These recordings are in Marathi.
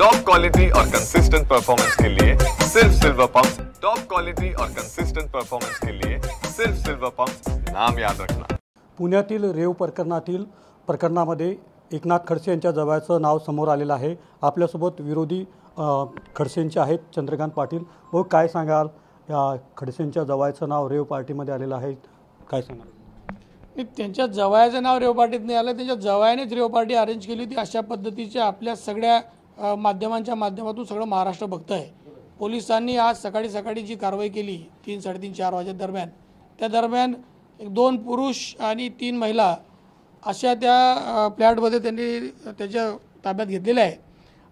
टॉप क्वालिटी और कंसिस्टेंट परफॉर्मेंस के लिए सिर्फ सिल्वर पंप्स। टॉप क्वालिटी और कंसिस्टेंट परफॉर्मेंस के लिए सिर्फ सिल्वर पंप्स, नाम याद रखना। पुण्यातील रेव प्रकरणामध्ये एकनाथ खडसे यांच्या जवळचं नाव समोर आलेलं आहे। आपल्यासोबत विरोधी खडसेंचे आहेत चंद्रकांत पाटील। भाऊ, काय सांगाल? या खडसेंच्या जवळचं नाव रेव पार्टीमध्ये आलेलं आहे, काय सांगाल? त्यांच्या जवळचं नाव रेव पार्टीत नाही आलं, त्यांच्या जवळनेच रेव पार्टी अरेंज केली होती। अशा पद्धतीच्या आपल्या सगळ्या माध्यमांच्या माध्यमातून सगळं महाराष्ट्र बघत आहे। पोलिसांनी आज सकाळी जी कारवाई केली 3, 3:30, 4 वाजे दरम्यान, त्या दरम्यान 2 पुरुष आणि 3 महिला अशा त्या फ्लॅटमध्ये त्यांनी त्याच्या ताब्यात घेतलेले आहे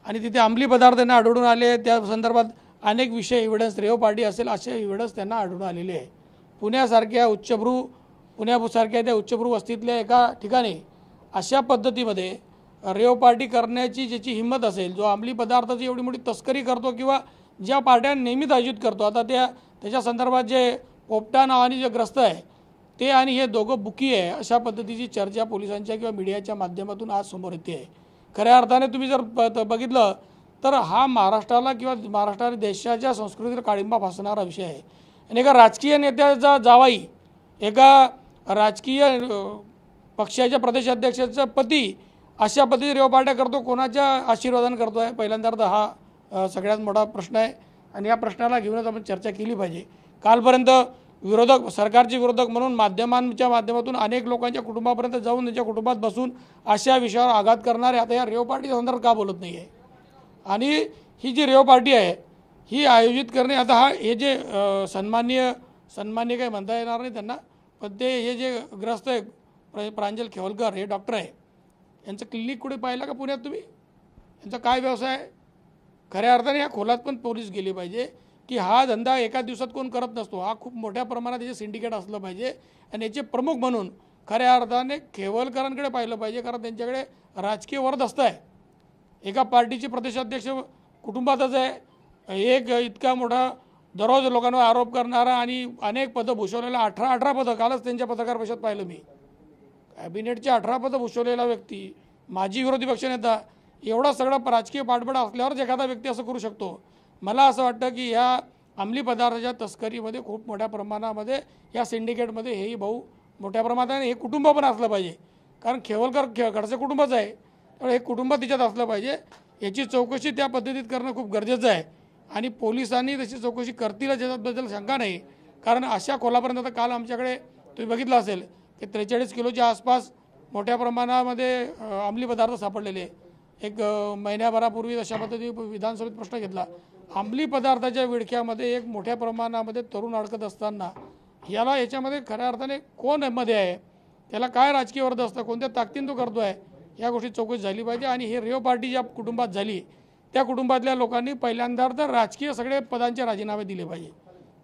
आणि तिथे अंमली पदार्थ त्यांना आढळून आले। त्या संदर्भात अनेक विषय एव्हिडन्स रेव पार्टी असेल असे एव्हिडन्स त्यांना आढळून आलेले आहे। पुण्यासारख्या त्या उच्चभ्रू वस्तीतल्या एका ठिकाणी अशा पद्धतीमध्ये रेव पार्टी करण्याची ज्याची हिंमत असेल, जो अंमली पदार्थाची एवढी मोठी तस्करी करतो किंवा ज्या पार्ट्या नेहमीच आयोजित करतो, आता त्याच्या संदर्भात जे पोपटा नावाने जे ग्रस्त आहे ते आणि हे दोघं बुकी आहे, अशा पद्धतीची चर्चा पोलिसांच्या किंवा मीडियाच्या माध्यमातून आज समोर येते आहे। खऱ्या अर्थाने तुम्ही जर बघितलं तर हा महाराष्ट्राला किंवा महाराष्ट्र देशाच्या संस्कृतीला काळिंबा फासणारा विषय आहे। आणि एका राजकीय नेत्याचा जावाई, एका राजकीय पक्षाच्या प्रदेशाध्यक्षाचा पती अशा पद्धतीने रेव पार्ट्या करतो, कोणाच्या आशीर्वादाने करतो आहे? पहिल्यांदा तर हा सगळ्यात मोठा प्रश्न आहे आणि या प्रश्नाला घेऊनच आपण चर्चा केली पाहिजे। कालपर्यंत सरकारचे विरोधक म्हणून माध्यमांच्या माध्यमातून अनेक लोकांच्या कुटुंबापर्यंत जाऊन त्यांच्या कुटुंबात बसून अशा विषयावर आघात करणारे आता या रेव पार्टी संदर्भात का बोलत नाही आहे? आणि ही जी रेव पार्टी आहे ही आयोजित करणे, आता हे जे सन्मान्य काही म्हणता येणार नाही त्यांना, पण ते हे जे ग्रस्त आहे प्रांजल खेवलकर, हे डॉक्टर आहे, यांचं क्लिनिक कुठे पाहिलं का पुण्यात तुम्ही? यांचा काय व्यवसाय आहे? खऱ्या अर्थाने ह्या खोलात पण पोलीस गेली पाहिजे की हा धंदा एका दिवसात कोण करत नसतो, हा खूप मोठ्या प्रमाणात याचे सिंडिकेट असलं पाहिजे आणि याचे प्रमुख म्हणून खऱ्या अर्थाने खेवलकरांकडे पाहिलं पाहिजे, कारण त्यांच्याकडे राजकीय वरदस्त आहे। एका पार्टीचे प्रदेशाध्यक्ष कुटुंबातच आहे, एक इतका मोठा दररोज लोकांवर आरोप करणारा आणि अनेक पदं भूषवलेला 18 पदं, कालच त्यांच्या पत्रकार परिषदेत पाहिलं मी, कॅबिनेटचे 18 पदं भूषवलेला व्यक्ती, माजी विरोधी पक्षनेता, एवढा सगळा राजकीय पाठबळ असल्यावरच एखादा व्यक्ती असं करू शकतो। मला असं वाटतं की या अंमली पदार्थाच्या तस्करीमध्ये खूप मोठ्या प्रमाणामध्ये या सिंडिकेटमध्ये हेही भाऊ मोठ्या प्रमाणात हे कुटुंब पण असलं पाहिजे, कारण खडसे कुटुंबच आहे, त्यामुळे हे कुटुंब तिच्यात असलं पाहिजे। याची चौकशी त्या पद्धतीत करणं खूप गरजेचं आहे आणि पोलिसांनी तशी चौकशी करतील याच्याबद्दल शंका नाही, कारण अशा खोलापर्यंत आता काल आमच्याकडे तुम्ही बघितलं असेल की 43 किलोच्या आसपास मोठ्या प्रमाणामध्ये अंमली पदार्थ सापडलेले। एक महिन्याभरापूर्वी अशा पद्धतीने विधानसभेत प्रश्न घेतला, अंमली पदार्थाच्या विळख्यामध्ये एक मोठ्या प्रमाणामध्ये तरुण अडकत असताना याच्यामध्ये खऱ्या अर्थाने कोण मध्ये आहे, त्याला काय राजकीय वर्ध असतं, कोणत्या ताकदीने तो करतो आहे, या गोष्टी चौकशी झाली पाहिजे। आणि हे रेव पार्टी ज्या कुटुंबात झाली त्या कुटुंबातल्या लोकांनी पहिल्यांदा तर राजकीय सगळे पदांचे राजीनामे दिले पाहिजे,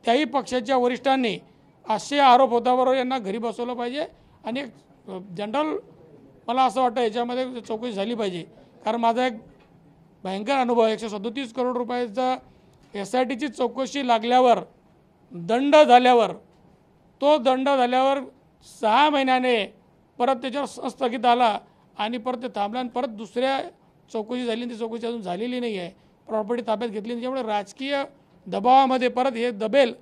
त्याही पक्षाच्या वरिष्ठांनी असे आरोप होताबरोबर यांना घरी बसवलं पाहिजे आणि जनरल मला असं वाटतं याच्यामध्ये चौकशी झाली पाहिजे। कारण माझा एक भयंकर अनुभव, 137 करोड रुपयाचा SITची चौकशी लागल्यावर दंड झाल्यावर 6 महिन्याने परत त्याच्यावर स्थगित आला आणि परत ते थांबला आणि परत दुसऱ्या चौकशी झाली, ती चौकशी अजून झालेली नाही आहे, प्रॉपर्टी ताब्यात घेतली नाही, त्यामुळे राजकीय दबावामध्ये परत हे दबेल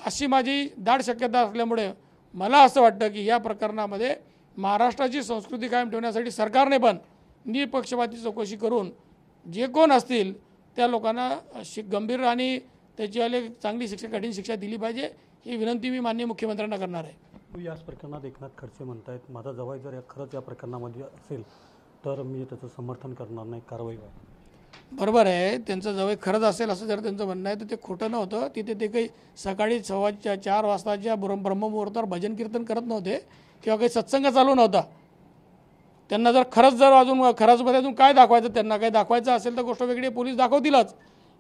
अशी माझी दाट शक्यता असल्यामुळे मला असं वाटतं की या प्रकरणामध्ये महाराष्ट्राची संस्कृती कायम ठेवण्यासाठी सरकारने पण निपक्षपाती चौकशी करून जे कोण असतील त्या लोकांना गंभीर आणि त्याच्यावाले चांगली शिक्षा, कठीण शिक्षा दिली पाहिजे, ही विनंती मी माननीय मुख्यमंत्र्यांना करणार आहे। याच प्रकरणात एकनाथ खडसे म्हणतायत, माझा जवळ जर खरंच या प्रकरणामध्ये असेल तर मी त्याचं समर्थन करणार नाही, कारवाई व्हावी। बरोबर आहे, त्यांचं जवळ खरंच असेल असं जर त्यांचं म्हणणं आहे तर ते खोटं नव्हतं। तिथे ते काही सकाळी 4:15 वाजताच्या ब्रह्ममुहूर्तावर भजन कीर्तन करत नव्हते किंवा काही सत्संग चालू नव्हता। त्यांना जर खरंच अजून काय दाखवायचं, त्यांना काही दाखवायचं असेल तर गोष्ट वेगळी, पोलीस दाखवतीलच।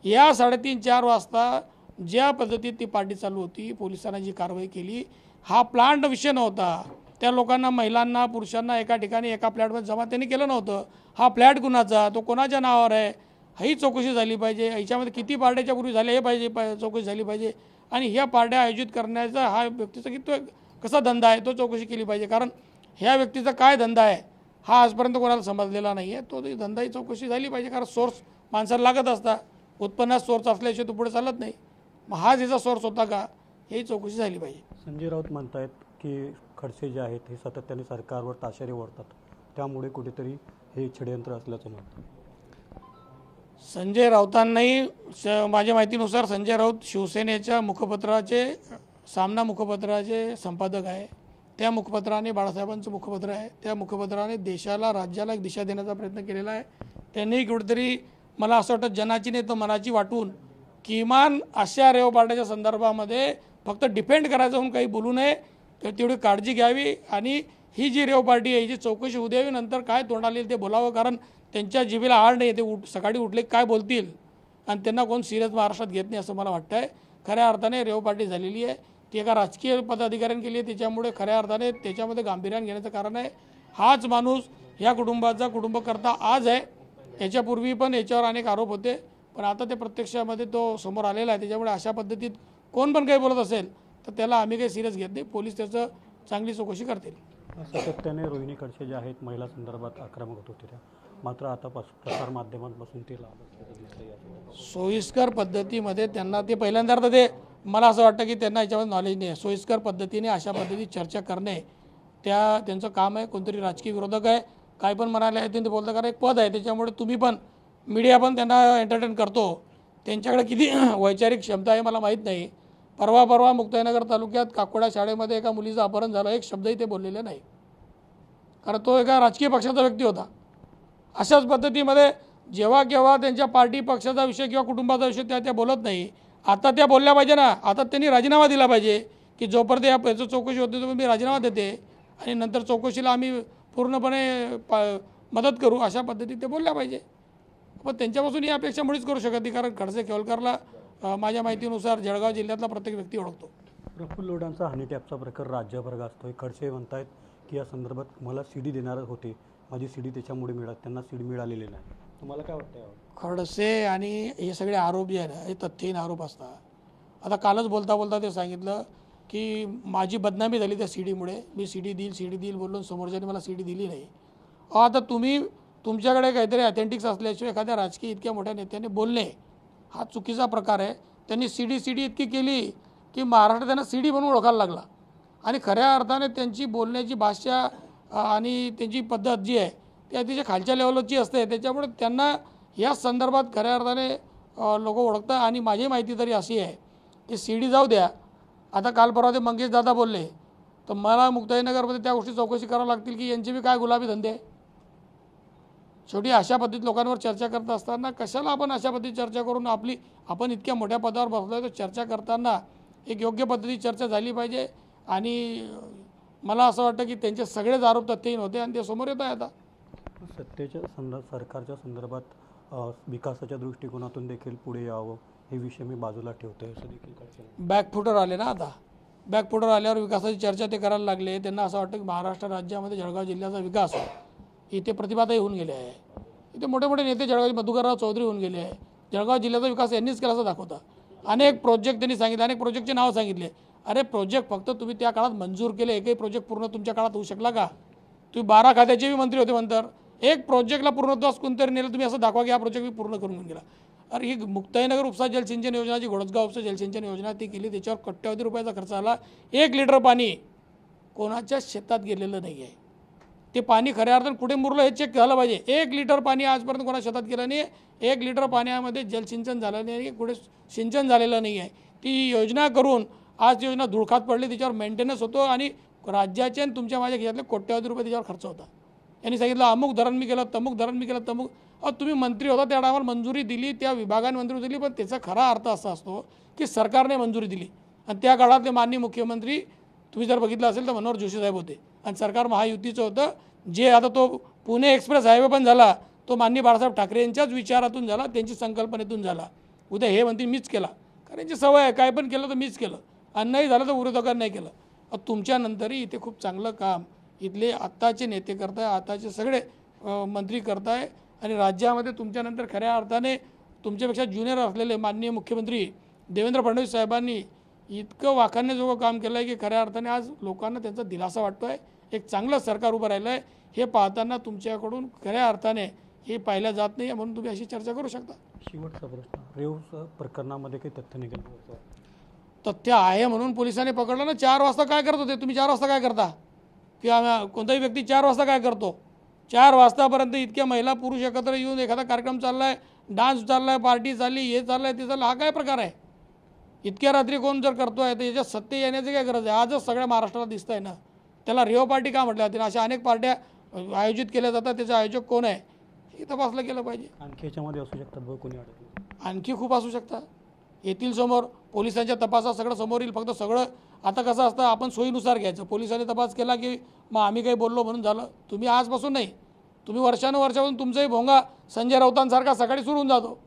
या 3:30-4 वाजता ज्या पद्धतीत ती पार्टी चालू होती, पोलिसांनी जी कारवाई केली, हा प्लांट विषय नव्हता, त्या लोकांना, महिलांना, पुरुषांना एका ठिकाणी एका फ्लॅटमध्ये जमा त्यांनी केलं नव्हतं। हा फ्लॅट कुणाचा, तो कोणाच्या नावावर आहे, ही चौकशी झाली पाहिजे। याच्यामध्ये किती पार्ट्याच्या पूर्वी झाल्या हे पाहिजे, चौकशी झाली पाहिजे आणि ह्या पार्ट्या आयोजित करण्याचा हा व्यक्तीचा किती कसा धंदा आहे तो चौकशी केली पाहिजे, कारण ह्या व्यक्तीचा काय धंदा आहे हा आजपर्यंत कोणाला समजलेला नाही आहे, तो धंदाही चौकशी झाली पाहिजे, कारण सोर्स माणसाला लागत असता, उत्पन्नात सोर्स असल्याशिवाय तो पुढे चालत नाही. मग हा त्याचा सोर्स होता का ही चौकशी झाली पाहिजे. संजय राऊत म्हणतायत की खडसे जे आहेत हे सातत्याने सरकारवर ताशेरे ओढतात, त्यामुळे कुठेतरी हे षडयंत्र असल्याचं म्हणतात. संजय राऊतांनाही माझ्या माहितीनुसार संजय राऊत शिवसेनेच्या मुखपत्राचे सामना मुखपत्राचे संपादक आहे. त्या मुखपत्राने बाळासाहेबांचं मुखपत्र आहे. त्या मुखपत्राने देशाला राज्याला एक दिशा देण्याचा प्रयत्न केलेला आहे. त्यांनी कुठेतरी मला असं वाटतं जनाची नाही तर मनाची वाटून किमान अशा रेवपाट्याच्या संदर्भामध्ये फक्त डिपेंड करायचं म्हणून काही बोलू नये, तर तेवढी काळजी घ्यावी. आणि ही जी रेवपार्टी आहे हिची चौकशी होऊ द्यावी, नंतर काय तोंडाला येईल ते बोलावं. कारण त्यांच्या जिभेला आड नाही, ते सकाळी उठले काय बोलतील आणि त्यांना कोण सिरियस महाराष्ट्रात घेत नाही असं मला वाटतं आहे. खऱ्या अर्थाने रेवपार्टी झालेली आहे ती एका राजकीय पदाधिकाऱ्यांनी केली आहे. त्याच्यामुळे खऱ्या अर्थाने त्याच्यामध्ये गांभीर्याने घेण्याचं कारण आहे. हाच माणूस या कुटुंबाचा कुटुंबकर्ता आज आहे. याच्यापूर्वी पण याच्यावर अनेक आरोप होते, पण आता ते प्रत्यक्षामध्ये तो समोर आलेला आहे. त्याच्यामुळे अशा पद्धतीत कोण पण काही बोलत असेल तर त्याला आम्ही काही सिरियस घेत नाही. पोलीस त्याचं चांगली चौकशी करतील. सातत्याने रोहिणी खडसे जे आहेत महिला संदर्भात आक्रमक होत होते, मात्र आता प्रसार माध्यमांपासून ते सोयीस्कर पद्धतीमध्ये त्यांना ते पहिल्यांदा ते मला असं वाटतं की त्यांना याच्यामध्ये नॉलेज नाही आहे. सोयीस्कर पद्धतीने अशा पद्धतीत चर्चा करणे त्यांचं काम आहे. कोणतरी राजकीय विरोधक आहे काय पण म्हणाले ते बोलतं, कारण एक पद आहे त्याच्यामुळे तुम्ही पण मीडिया पण त्यांना एंटरटेन करतो. त्यांच्याकडे किती वैचारिक क्षमता आहे मला माहीत नाही. परवा मुक्ताईनगर तालुक्यात काकोडा शाळेमध्ये एका मुलीचं अपहरण झालं, एक शब्दही ते बोललेले नाही, कारण तो एका राजकीय पक्षाचा व्यक्ती होता. अशाच पद्धतीमध्ये जेव्हा केव्हा त्यांच्या पार्टी पक्षाचा विषय किंवा कुटुंबाचा विषय त्या बोलत नाही. आता त्या बोलल्या पाहिजे ना. आता त्यांनी राजीनामा दिला पाहिजे की जोपर्यंत याचं चौकशी होते तो मी राजीनामा देते आणि नंतर चौकशीला आम्ही पूर्णपणे मदत करू, अशा पद्धतीत ते बोलल्या पाहिजे. पण त्यांच्यापासून ही अपेक्षा मुळीच करू शकत नाही, कारण खडसे खेवलकरला माझ्या माहितीनुसार जळगाव जिल्ह्यातला प्रत्येक व्यक्ती ओळखतो. प्रफुल्ल लोढांचा हनी टॅपचा प्रकार राज्यभर गाजतोय. खडसे म्हणतायत की या संदर्भात मला सीडी देणारच होते, माझी सीडी त्याच्यामुळे त्यांना सीडी मिळालेली नाही. तुम्हाला काय वाटतं? खडसे आणि हे सगळे आरोप जे आहे ना हे तथ्यहीन आरोप असतात. आता कालच बोलता ते सांगितलं की माझी बदनामी झाली त्या सीडीमुळे, मी सीडी देईल बोलून समोरच्याने मला सीडी दिली नाही. आता तुम्ही तुमच्याकडे काहीतरी ऑथेंटिक्स असल्याशिवाय एखाद्या राजकीय इतक्या मोठ्या नेत्याने बोलणे हा चुकीचा प्रकार आहे. त्यांनी सीडी इतकी केली की महाराष्ट्र त्यांना सीडी म्हणून ओळखायला लागला. आणि खऱ्या अर्थाने त्यांची बोलण्याची भाषा आणि त्यांची पद्धत जी आहे ती अतिशय खालच्या लेवलची असते. त्याच्यामुळे त्यांना या संदर्भात खऱ्या अर्थाने लोक ओळखतात. आणि माझी माहिती तरी अशी आहे की सीडी जाऊ द्या, आता काल परवा ते मंगेश दादा बोलले तर मला मुक्ताईनगरमध्ये त्या गोष्टी चौकशी करावं लागतील की यांचे बी काय गुलाबी धंदे. शेवटी अशा पद्धतीत लोकांवर चर्चा करत असताना कशाला आपण अशा पद्धतीत चर्चा करून आपण इतक्या मोठ्या पदावर बसलो तर चर्चा करताना एक योग्य पद्धतीत चर्चा झाली पाहिजे. आणि मला असं वाटतं की त्यांचे सगळेच आरोप तथ्यहीन होते आणि ते समोर येत आहे. आता सत्तेच्या सरकारच्या संदर्भात विकासाच्या दृष्टिकोनातून देखील पुढे यावं हे विषय मी बाजूला ठेवतोय असं देखील बॅकफुटर आले ना. आता बॅकफुटर आल्यावर विकासाची चर्चा ते करायला लागले. त्यांना असं वाटतं की महाराष्ट्र राज्यामध्ये जळगाव जिल्ह्याचा विकास इथे प्रतिभाताई होऊन गेले आहे. इथे मोठे मोठे नेते जळगाव मधुकरराव चौधरी होऊन गेले आहे. जळगाव जिल्ह्याचा विकास यांनीच केला असं दाखवता. अनेक प्रोजेक्ट त्यांनी सांगितले, अनेक प्रोजेक्टचे नाव सांगितले. अरे प्रोजेक्ट फक्त तुम्ही त्या काळात मंजूर केले, एकही प्रोजेक्ट पूर्ण तुमच्या काळात होऊ शकला का? तुम्ही 12 खात्याचेही मंत्री होते, नंतर एक प्रोजेक्टला पूर्णत्वास कोणतरी नेलं तुम्ही असं दाखवा की हा प्रोजेक्ट मी पूर्ण करून गेला. अरे ही मुक्ताईनगर उपसा जलसिंचन योजना जी घोडजगाव उपसा जलसिंचन योजना ती केली, त्याच्यावर कोट्यवधी रुपयाचा खर्च आला. 1 लिटर पाणी कोणाच्या शेतात गेलेलं नाही आहे. ते पाणी खऱ्या अर्थानं कुठे मुरलं हे चेक झालं पाहिजे. 1 लिटर पाणी आजपर्यंत कोणा शेतात गेलं नाही. 1 लिटर पाण्यामध्ये जलसिंचन झालं नाही, कुठे सिंचन झालेलं नाही आहे. ती योजना करून आज योजना धुळखात पडली, त्याच्यावर मेंटेनन्स होतो आणि राज्याचे आणि तुमच्या माझ्या खिशातले कोट्यवधी रुपये त्याच्यावर खर्च होता. यांनी सांगितलं अमुक धरण मी केलं, तमुक धरण मी केलं, तमुक. तुम्ही मंत्री होता त्या टायमाला मंजुरी दिली, त्या विभागाने मंजुरी दिली, पण त्याचा खरा अर्थ असा असतो की सरकारने मंजुरी दिली. आणि त्या काळातले माननीय मुख्यमंत्री तुम्ही जर बघितलं असेल तर मनोहर जोशी साहेब होते आणि सरकार महायुतीचं होतं. जे आता तो पुणे एक्सप्रेस हायवे पण झाला तो माननीय बाळासाहेब ठाकरे यांच्याच विचारातून झाला, त्यांची संकल्पनेतून झाला. उद्या हे म्हणतील मीच केला, कारण यांची सवय आहे काय पण केलं तर मीच केलं आणि नाही झालं तर विरोधकांनी नाही केलं. तुमच्यानंतरही इथे खूप चांगलं काम इथले आत्ताचे नेते करताय, आताचे सगळे मंत्री करताय आणि राज्यामध्ये तुमच्यानंतर खऱ्या अर्थाने तुमच्यापेक्षा ज्युनियर असलेले माननीय मुख्यमंत्री देवेंद्र फडणवीस साहेबांनी इतकं वाखाणण्याजोगं काम केलं आहे की खऱ्या अर्थाने आज लोकांना त्यांचा दिलासा वाटतो आहे. एक चांगलं सरकार उभं राहिलं आहे हे पाहताना तुमच्याकडून खऱ्या अर्थाने हे पाहिलं जात नाही, म्हणून तुम्ही अशी चर्चा करू शकता. शेवटचा प्रश्न, रेव प्रकरणामध्ये काही तथ्य निघालं? तथ्य आहे म्हणून पोलिसांनी पकडलं ना. 4 वाजता काय करत होते तुम्ही? 4 वाजता काय करता? किंवा कोणताही व्यक्ती 4 वाजता काय करतो? 4 वाजतापर्यंत इतक्या महिला पुरुष एकत्र येऊन एखादा कार्यक्रम चालला आहे, डान्स चालला आहे, पार्टी चालली, हे चाललं आहे, ते चाललं, हा काय प्रकार आहे? इतक्या रात्री कोण जर करतो आहे तर याच्यात सत्य येण्याची काय गरज आहे? आजच सगळ्या महाराष्ट्राला दिसत आहे ना. त्याला रेव पार्टी का म्हटलं जाते? अशा अनेक पार्ट्या आयोजित केल्या जातात, त्याचे आयोजक कोण आहे हे तपासलं गेलं पाहिजे. आणखी याच्यामध्ये असू शकतात बघ कोणी अडकलं? आणखी खूप असू शकतात. येथील समोर पोलिसांच्या तपासात सगळं समोर येईल. फक्त सगळं आता कसं असतं, आपण सोयीनुसार घ्यायचं. पोलिसांनी तपास केला की मग आम्ही काही बोललो म्हणून झालं. तुम्ही आजपासून नाही, तुम्ही वर्षानुवर्षापासून तुमचाही भोंगा संजय राऊतांसारखा सकाळी सुरू होऊन जातो.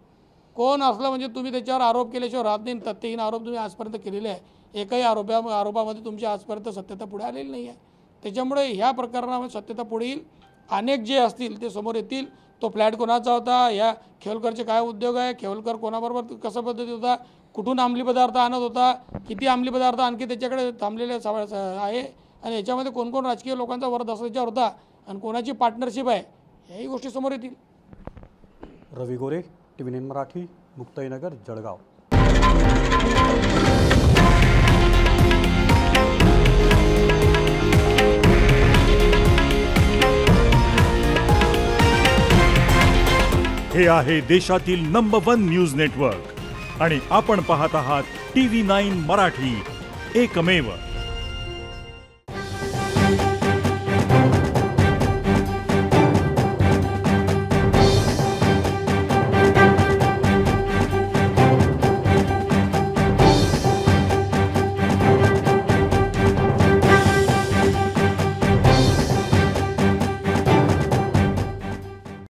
कोण असलं म्हणजे तुम्ही त्याच्यावर आरोप केल्याशिवाय राहत नाही. तथ्यहीन आरोप तुम्ही आजपर्यंत केलेले आहे. एकही आरोपामध्ये तुमची आजपर्यंत सत्यता पुढे आलेली नाही आहे. त्याच्यामुळे ह्या प्रकरणामध्ये सत्यता पुढे येईल. अनेक जे असतील ते समोर येतील. तो फ्लॅट कोणाचा होता, या खेवलकरचे काय उद्योग आहे, खेवलकर कोणाबरोबर कसं पद्धती होता, कुठून अंमली पदार्थ आणत होता, किती अंमली पदार्थ आणखी त्याच्याकडे थांबलेले आहे, आणि याच्यामध्ये कोण कोण राजकीय लोकांचा वरदहस्त त्याच्यावर होता आणि कोणाची पार्टनरशिप आहे, याही गोष्टी समोर येतील. रवी गोरे, TV9 मराठी, मुक्ताईनगर, जळगाव. हे आहे देशातील नंबर 1 न्यूज नेटवर्क आणि आपण पाहत आहात TV9 मराठी, एकमेव.